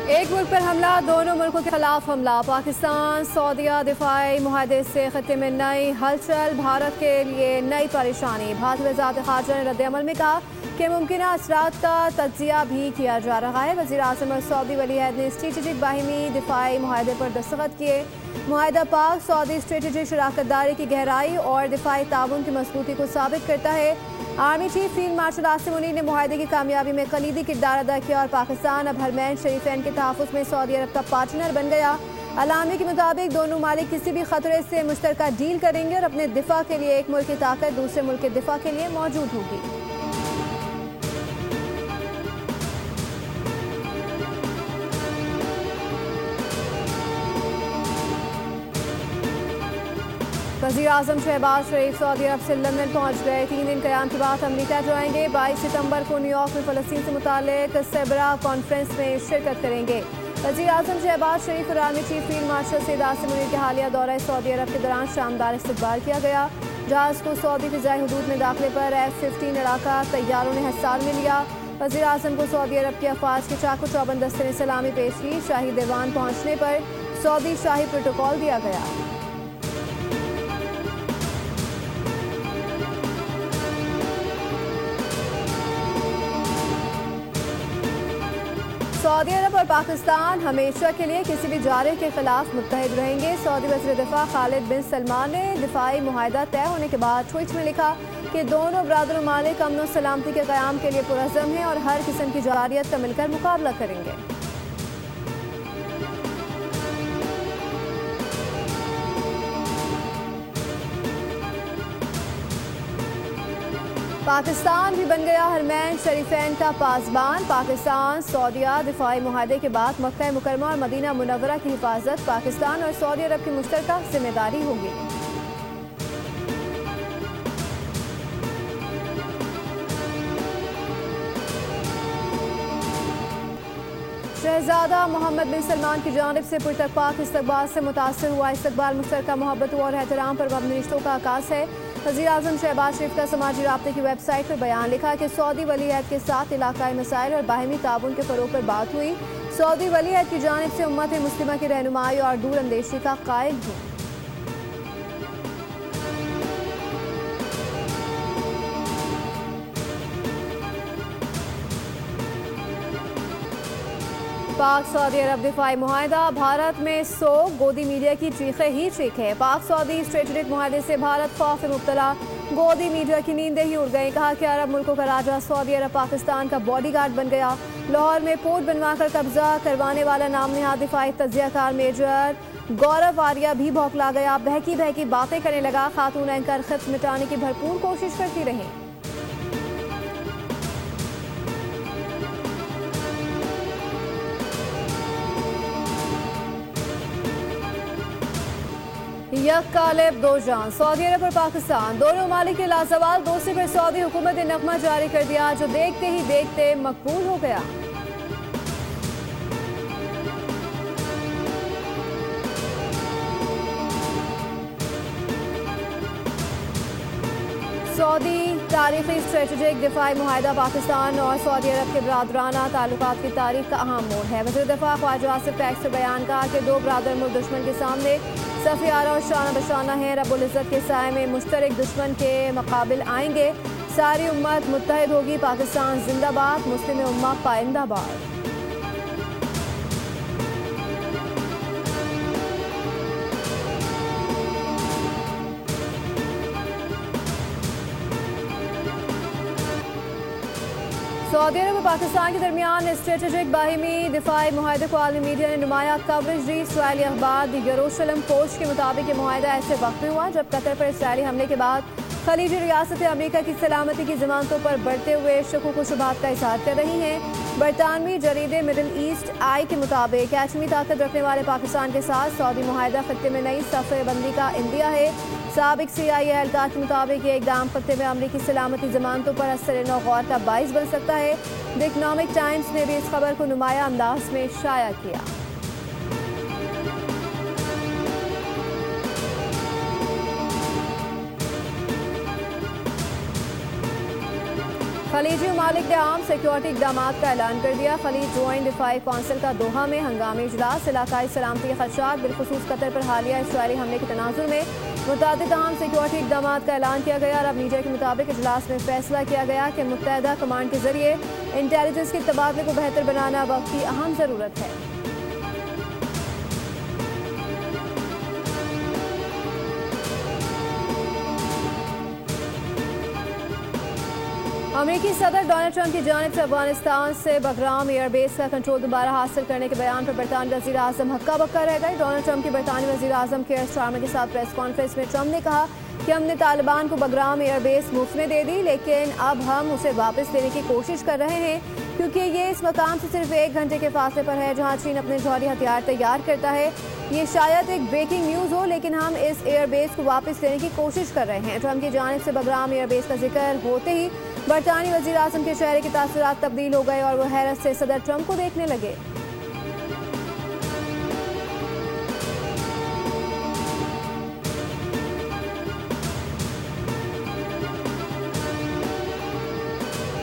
एक मुल्क पर हमला, दोनों मुल्कों के खिलाफ हमला। पाकिस्तान सऊदीया दिफाई मुआहदे से खत्ते में नई हलचल, भारत के लिए नई परेशानी। भारतीय वज़ारत ख़ारजा ने रद्द-ए-अमल में कहा कि मुमकिन असरात का तज्जिया भी किया जा रहा है। वज़ीर आज़म और सऊदी वली-अहद ने स्ट्रेटेजिक बाहिमी दिफाई मुआहदे पर दस्तखत किए। मुआहदा पाक सऊदी स्ट्रेटेजिक शराकत दारी की गहराई और दिफाई ताउन की मजबूती को साबित करता है। Army chief field marshal Asim Munir ने मुआहदे की कामयाबी में कलीदी किरदार अदा किया और पाकिस्तान अब हरमैन शरीफैन के तहफ़्फ़ुज़ में सऊदी अरब का पार्टनर बन गया। अलामी के मुताबिक दोनों मालिक किसी भी खतरे से मुश्तरका डील करेंगे और अपने दिफा के लिए एक मुल्क की ताकत दूसरे मुल्क के दिफा के लिए मौजूद होगी। वज़ीर आज़म शहबाज शरीफ सऊदी अरब से लंदन पहुँच गए। 3 दिन क़याम के बाद अमरीका जाएंगे। 22 सितंबर को न्यूयॉर्क में फ़लस्तीन से मुताल्लिक़ सेबरा कॉन्फ्रेंस में शिरकत करेंगे। वज़ीर आज़म शहबाज शरीफ और army chief field marshal Syed Asim Munir के हालिया दौरा सऊदी अरब के दौरान शानदार इस्तकबाल किया गया। जहाज़ को सऊदी फ़िज़ाई हदूद में दाखिले पर F-15 लड़ाका तैयारों ने हिस्सा में लिया। वज़ीर आज़म को सऊदी अरब के अफवाज के चाकू चौबंद दस्ते ने सलामी पेश की। शाही दीवान पहुँचने पर सऊदी शाही प्रोटोकॉल दिया गया। सऊदी अरब और पाकिस्तान हमेशा के लिए किसी भी जारे के खिलाफ मुत्तहिद रहेंगे। सऊदी वज़ीर दिफा खालिद बिन सलमान ने दिफाई मुआहदा तय होने के बाद ट्वीट में लिखा कि दोनों बरादर मालिक अमन और सलामती के क़याम के लिए पुरअज़्म हैं और हर किस्म की जारियत का मिलकर मुकाबला करेंगे। पाकिस्तान भी बन गया हरमैन शरीफैन का पासबान। पाकिस्तान सऊदीया दिफाई मुआहदे के बाद मक्का मुकरमा और मदीना मुनव्वरा की हिफाजत पाकिस्तान और सऊदी अरब की मुश्तरका जिम्मेदारी होगी। शहजादा मोहम्मद बिन सलमान की जानिब से पुरतपाक इस्तकबाल से मुतासर हुआ। इस्तकबाल मुश्तरका मोहब्बत और एहतराम पर मबनी रिश्तों का आकाश है। वज़ीर आज़म शहबाज शरीफ का समाजी राब्ते की वेबसाइट पर बयान लिखा कि सऊदी वली-अहद के साथ इलाकाई मसाइल और बाहिमी ताउन के फ़रोग़ पर बात हुई। सऊदी वली-अहद की जानिब से उम्मत मुस्लिमा की रहनुमाई और दूर अंदेशी का कायल हूँ। पाक सऊदी अरब दिफाई मुआहदा, भारत में गोदी मीडिया की चीखें ही चीखें। पाक सऊदी स्ट्रेटेजिक मुआहदे से भारत खौफ में मुब्तला, गोदी मीडिया की नींदें ही उड़ गई। कहा कि अरब मुल्कों का राजा सऊदी अरब पाकिस्तान का बॉडीगार्ड बन गया। लाहौर में पोर्ट बनवाकर कब्जा करवाने वाला नाम नहाद दिफाई तज्जियाकार मेजर गौरव आर्या भी बौखला गया। बहकी बहकी बातें करने लगा। खातून एंकर खित्त मिटाने की भरपूर कोशिश करती रही। यक कालिब दो जान, सऊदी अरब और पाकिस्तान दोनों ममालिक के लाजवाल दोस्ती पर सऊदी हुकूमत ने नगमा जारी कर दिया जो देखते ही देखते मकबूल हो गया। सऊदी तारीखी स्ट्रेटेजिक दिफाई मुआहदा पाकिस्तान और सऊदी अरब के बरादराना ताल्लुकात की तारीख का अहम मोड़ है। वज़ीर दिफा ख्वाजा आसिफ का एक बयान कहा कि दो बरादर मुल्क दुश्मन के सामने सफियारा और शाना बशाना है। रब्बुल इज़्ज़त के साए में मुश्तरक दुश्मन के मुकाबिल आएंगे। सारी उम्मत मुत्तहिद होगी। पाकिस्तान जिंदाबाद, मुस्लिम उम्मा पाइंदाबाद। सऊदी अरब और पाकिस्तान के दरमियान स्ट्रेटेजिक बाहिमी दिफाई मुआहदे को आलमी मीडिया ने नुमाया कवरेज दी। इसराइली अखबार द यरूशलेम पोस्ट के मुताबिक ये मुआहदा ऐसे वक्त में हुआ जब कतर पर इसराइली हमले के बाद खलीजी रियासतें अमेरिका की सलामती की जमानतों पर बढ़ते हुए शकूक व शुबहात का इज़हार कर रही हैं। बरतानवी जरीदे मिडल ईस्ट आई के मुताबिक एटमी ताकत रखने वाले पाकिस्तान के साथ सऊदी मुआहदा खत्ते में नई सफ़ेबंदी का इंदिया है। साबिक CIA एहलकार के मुताबिक ये इकदाम खत्ते में अमरीकी सलामती जमानतों पर असर नौ गौर का बाइस बन सकता है। द इकनॉमिक टाइम्स ने भी इस खबर को नुमाया अंदाज में शाया किया। खलीजी ममालिक ने आम सिक्योरिटी इकदाम का ऐलान कर दिया। खलीज ज्वाइंट दिफाई कौंसिल का दोहा में हंगामी इजलास। इलाकाई सलामती के खदशात बिलखुसूस कतर पर हालिया इसराइली हमले के तनाजुर में मुतादिद अहम सिक्योरिटी इकदाम का ऐलान किया गया। अरब मीडिया के मुताबिक इजलास में फैसला किया गया कि मुत्तहदा कमांड के जरिए इंटेलिजेंस के तबादले को बेहतर बनाना वक्त की अहम ज़रूरत है। अमेरिकी सदर डोनाल्ड ट्रंप की जानिब से अफगानिस्तान से बगराम एयरबेस का कंट्रोल दोबारा हासिल करने के बयान पर बरतानवी वज़ीर आज़म हक्का बक्का रह गए। डोनाल्ड ट्रंप की बरतानवी वज़ीर आज़म केयर स्टारमर के साथ प्रेस कॉन्फ्रेंस में ट्रंप ने कहा कि हमने तालिबान को बगराम एयरबेस मुफ्त में दे दी, लेकिन अब हम उसे वापस लेने की कोशिश कर रहे हैं क्योंकि ये इस मकाम से सिर्फ 1 घंटे के फासले पर है जहाँ चीन अपने जौहरी हथियार तैयार करता है। ये शायद एक ब्रेकिंग न्यूज़ हो, लेकिन हम इस एयरबेस को वापस लेने की कोशिश कर रहे हैं। ट्रंप की जानिब से बगराम एयरबेस का जिक्र होते ही बरतानी वज़ीर आज़म के चेहरे के तासुरात तब्दील हो गए और वो हैरत से सदर ट्रंप को देखने लगे।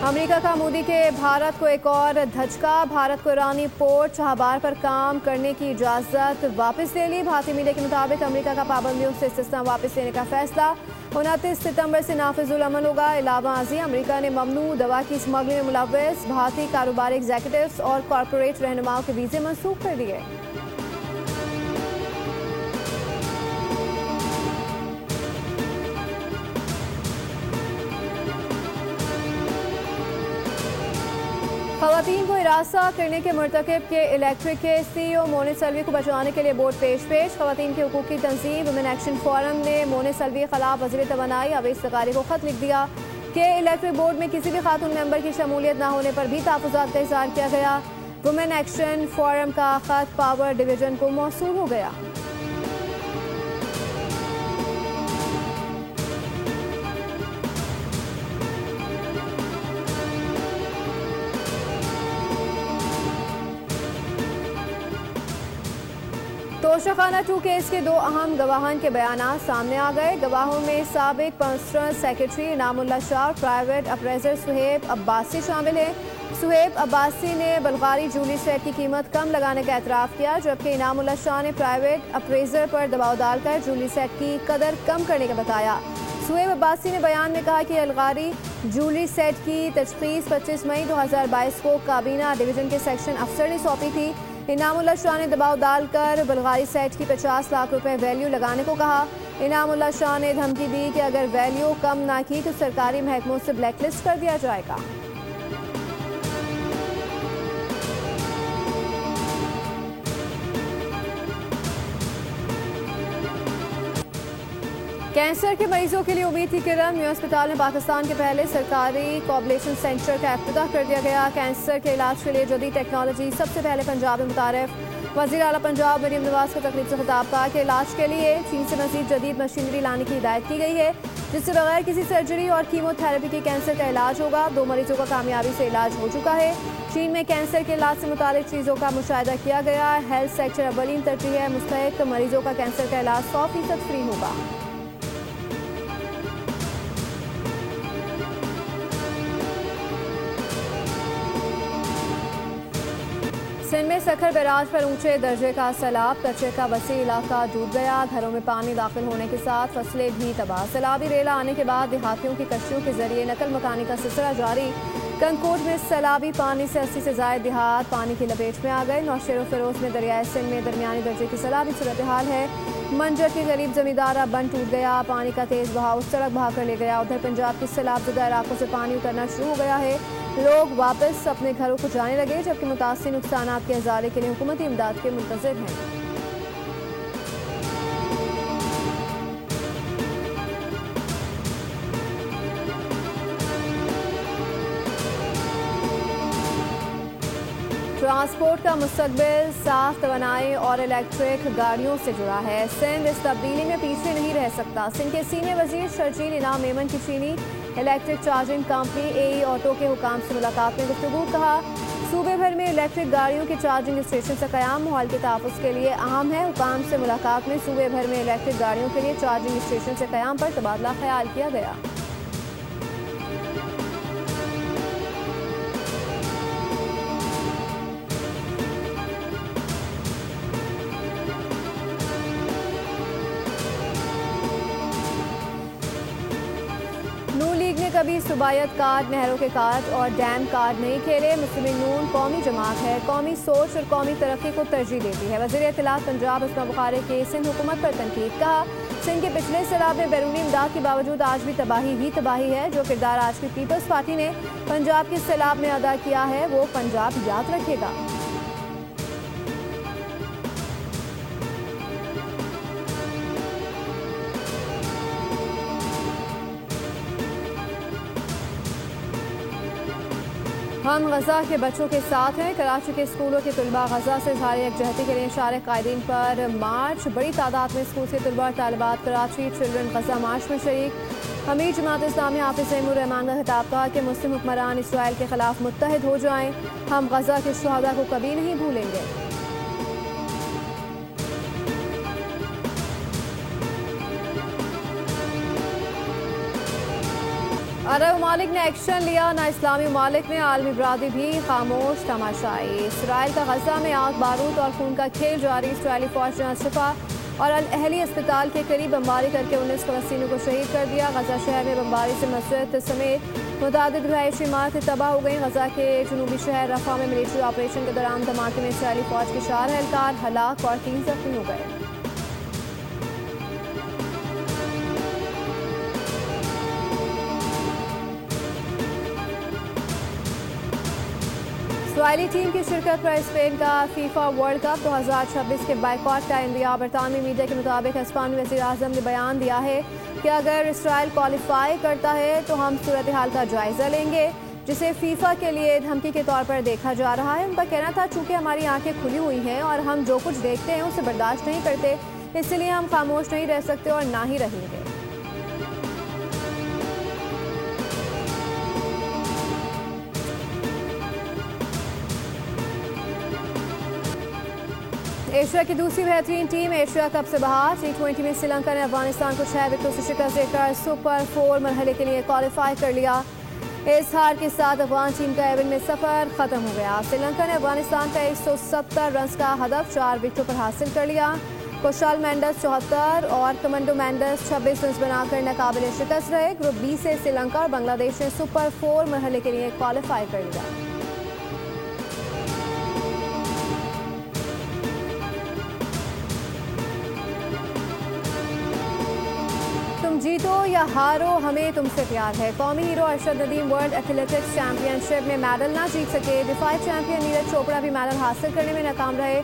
अमेरिका का मोदी के भारत को एक और धचका। भारत को ईरानी पोर्ट शाहबार पर काम करने की इजाज़त वापस ले ली। भारतीय मीडिया के मुताबिक अमेरिका का पाबंदियों से इस्तिस्ना वापस लेने का फैसला 29 सितंबर से नाफिजुल अमल होगा। इलावा अजी अमेरिका ने ममनू दवा की स्मगलिंग में मुलव्वस भारतीय कारोबारी एग्जीक्यूटिव्स और कॉरपोरेट रहनुमाओं के वीज़े मनसूख कर दिए। खवातीन को हिरासा करने के मरतकब के इलेक्ट्रिक के CEO मोने सल्वी को बचाने के लिए बोर्ड पेश। खवातीन की हुकूक की तंजीम वुमेन एक्शन फोरम ने मोने सल्वी के खिलाफ वज़ीर तवानाई अवैस ज़रदारी को खत लिख दिया कि इलेक्ट्रिक बोर्ड में किसी भी खातून मेंबर की शमूलियत न होने पर भी तहफ़्फ़ुज़ात का इज़हार किया गया। वुमेन एक्शन फोरम का खत पावर डिवीजन को मौसूल हो गया। तोशाखाना 2 केस के 2 अहम गवाहान के बयानात सामने आ गए। गवाहों में साबिक पर्सनल सेक्रेटरी इनामुल्लाह शाह और प्राइवेट अप्रेजर सुहेब अब्बासी शामिल हैं। सुहेब अब्बासी ने बल्गारी जूली सेट की कीमत कम लगाने का एतराफ़ किया, जबकि इनामुल्लाह शाह ने प्राइवेट अप्रेजर पर दबाव डालकर जूली सेट की कदर कम करने का बताया। सुहेब अब्बासी ने बयान में कहा कि अलगारी जूली सेट की तशख़ीस 25 मई 2022 को काबीना डिवीजन के सेक्शन अफसर ने सौंपी थी। इनामुल्लाह शाह ने दबाव डालकर बल्गारी सेट की 50 लाख रुपए वैल्यू लगाने को कहा। इनामुल्लाह शाह ने धमकी दी कि अगर वैल्यू कम ना की तो सरकारी महकमों से ब्लैकलिस्ट कर दिया जाएगा। कैंसर के मरीजों के लिए उम्मीद की किरण। न्यू अस्पताल में पाकिस्तान के पहले सरकारी कोऑपरेशन सेंटर का इफ्तिताह कर दिया गया। कैंसर के इलाज के लिए जदीद टेक्नोलॉजी सबसे पहले पंजाब में मुतारिफ। वज़ीर आला पंजाब मरीम नवाज को तकरीब से खिताब कहा कि इलाज के लिए चीन से मज़ीद जदीद मशीनरी लाने की हिदायत की गई है, जिससे बगैर किसी सर्जरी और कीमोथेरेपी के कैंसर का इलाज होगा। 2 मरीजों का कामयाबी से इलाज हो चुका है। चीन में कैंसर के इलाज से मुतालिक चीज़ों का मुशाहिदा किया गया। हेल्थ सेक्टर अव्वलीन तरजीह है। मुस्तहिक मरीजों का कैंसर का इलाज 100% फ्री होगा। सिंध में सखर बैराज पर ऊंचे दर्जे का सैलाब। कचरे का वसी इलाका डूब गया। घरों में पानी दाखिल होने के साथ फसलें भी तबाह। सैलाबी रेला आने के बाद देहातियों की कश्तियों के जरिए नकल मकानी का सिलसिला जारी। कंकोट में सैलाबी पानी से 80 से ज़ायद देहात पानी की लपेट में आ गए। नौशेरो फिरोज में दरियाए सिंध में दरमियानी दर्जे की सैलाबी सूरत हाल है। मंजर के करीब जमींदारा बंद टूट गया। पानी का तेज बहाव सड़क बहा कर ले गया। उधर पंजाब के सैलाबज़दा इलाकों से पानी उतरना शुरू हो गया है। लोग वापस अपने घरों को जाने लगे, जबकि मुतासिर नुकसानात के इजाले के लिए हुकूमती इमदाद के मुंतज़िर हैं। ट्रांसपोर्ट का मुस्तकबिल साफ तवानाई और इलेक्ट्रिक गाड़ियों से जुड़ा है। सिंध इस तब्दीली में पीछे नहीं रह सकता। सिंध के सीनियर वजीर शर्जील इनाम मेमन की चीनी electric charging company AE auto के हुकाम से मुलाकात में गुफ्तगू। कहा, सूबे भर में इलेक्ट्रिक गाड़ियों के चार्जिंग स्टेशन से क़याम माहौल के तहफ़्फ़ुज़ के लिए अहम है। हुकाम से मुलाकात में सूबे भर में इलेक्ट्रिक गाड़ियों के लिए चार्जिंग स्टेशन से क़याम पर तबादला ख्याल किया गया। कभी सुबायत कार्ड, नहरों के कार्ड और डैम कार्ड नहीं खेले। मुस्लिम नून कौमी जमात है, कौमी सोच और कौमी तरक्की को तरजीह देती है। वज़ीर इत्तलात पंजाब उस्मा बुखारी की सिंध हुकूमत पर तनकीद। कहा, सिंध के पिछले सैलाब में बैरूनी इमदाद के बावजूद आज भी तबाही ही तबाही है। जो किरदार आज की पीपल्स पार्टी ने पंजाब के सैलाब में अदा किया है वो पंजाब याद रखेगा। हम गजा के बच्चों के साथ हैं। कराची के स्कूलों के तलबा गजा से इज़हार यकजहती के लिए इशारे कायदीन पर मार्च। बड़ी तादाद में स्कूल के तलबा और तालिबात कराची चिल्ड्रन गजा मार्च में शरीक। अमीर जमात इस्लामी हाफिज़ तैमूर रहमान का खिताब। कहा कि मुस्लिम हुक्मरान इसराइल के खिलाफ मुत्तहिद हो जाएं। हम गजा के शुहदा को कभी नहीं भूलेंगे। अरब ममालिक ने एक्शन लिया, ना इस्लामी ममालिक ने। आलमी बरादरी भी खामोश तमाशाई। इसराइल का गजा में आग बारूद और खून का खेल जारी। इसराइली फौज ने शिफा और अल अहली अस्पताल के करीब बमबारी करके 19 फलस्तीनियों को शहीद कर दिया। गजा शहर में बमबारी से मस्जिद समेत मुतादिद रिहायशी इमारतें तबाह हो गई। गजा के जनूबी शहर रफा में मिलिट्री ऑपरेशन के दौरान धमाके में इसराइली फौज के 4 एहलकार हलाक और 3 जख्मी हो गए। इसराइली टीम की शिरकत पर स्पेन का फीफा वर्ल्ड कप 2026 के बाइकॉट का इंदिया। बरतानवी मीडिया के मुताबिक हिस्पानी वज़ीर आज़म ने बयान दिया है कि अगर इसराइल क्वालिफाई करता है तो हम सूरत हाल का जायजा लेंगे, जिसे फीफा के लिए धमकी के तौर पर देखा जा रहा है। उनका कहना था, चूंकि हमारी आंखें खुली हुई हैं और हम जो कुछ देखते हैं उसे बर्दाश्त नहीं करते, इसलिए हम खामोश नहीं रह सकते और ना ही रहेंगे। एशिया की दूसरी बेहतरीन टीम एशिया कप से बाहर। T20 में श्रीलंका ने अफगानिस्तान को 6 विकेटों से शिकस्त देकर सुपर 4 मरहले के लिए क्वालिफाई कर लिया। इस हार के साथ अफगान टीम का एवन में सफर खत्म हो गया। श्रीलंका ने अफगानिस्तान का 170 रन का हदफ 4 विकेटों पर हासिल कर लिया। कुशाल मेंडस 74 और कमांडो मेंडस 26 रन बनाकर नाकाबिल शिकस्त रहे। ग्रुप बी से श्रीलंका और बांग्लादेश ने सुपर 4 मरहले के लिए क्वालिफाई कर लिया। जीतो या हारो, हमें तुमसे प्यार है। कौमी hero Arshad Nadeem world athletics championship में मेडल ना जीत सके। दिफाई चैंपियन नीरज चोपड़ा भी मेडल हासिल करने में नाकाम रहे।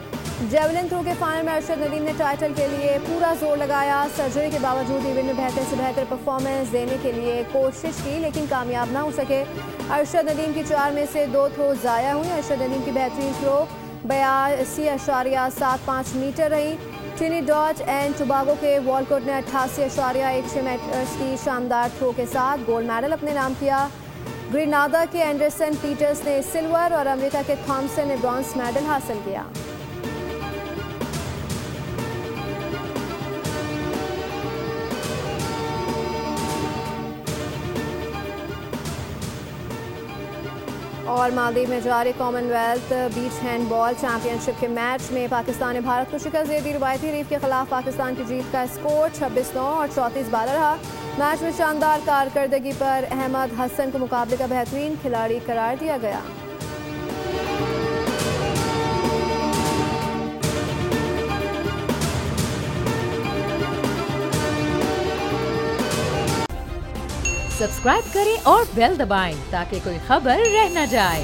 जेवलिन थ्रो के फाइनल में अरशद नदीम ने टाइटल के लिए पूरा जोर लगाया। सर्जरी के बावजूद इवेंट में बेहतर से बेहतर परफॉर्मेंस देने के लिए कोशिश की, लेकिन कामयाब ना हो सके। अरशद नदीम की 4 में से 2 थ्रो ज़ाया हुई। अरशद नदीम की बेहतरीन थ्रो 82.75 मीटर रही। ट्रिनिडाद एंड टोबागो के वॉलकॉट ने 88.16 मीटर्स की शानदार थ्रो के साथ गोल्ड मेडल अपने नाम किया। ग्रेनाडा के एंडरसन पीटर्स ने सिल्वर और अमेरिका के थॉमसन ने ब्रॉन्ज मेडल हासिल किया। और मालदीव में जारी कॉमनवेल्थ बीच हैंडबॉल चैंपियनशिप के मैच में पाकिस्तान ने भारत को शिकस्त दे दी। रिवायती रीफ के खिलाफ पाकिस्तान की जीत का स्कोर 26-9 और 34-12 रहा। मैच में शानदार कारकर्दगी पर अहमद हसन को मुकाबले का बेहतरीन खिलाड़ी करार दिया गया। सब्सक्राइब करें और बेल दबाएं ताकि कोई खबर रह न जाए।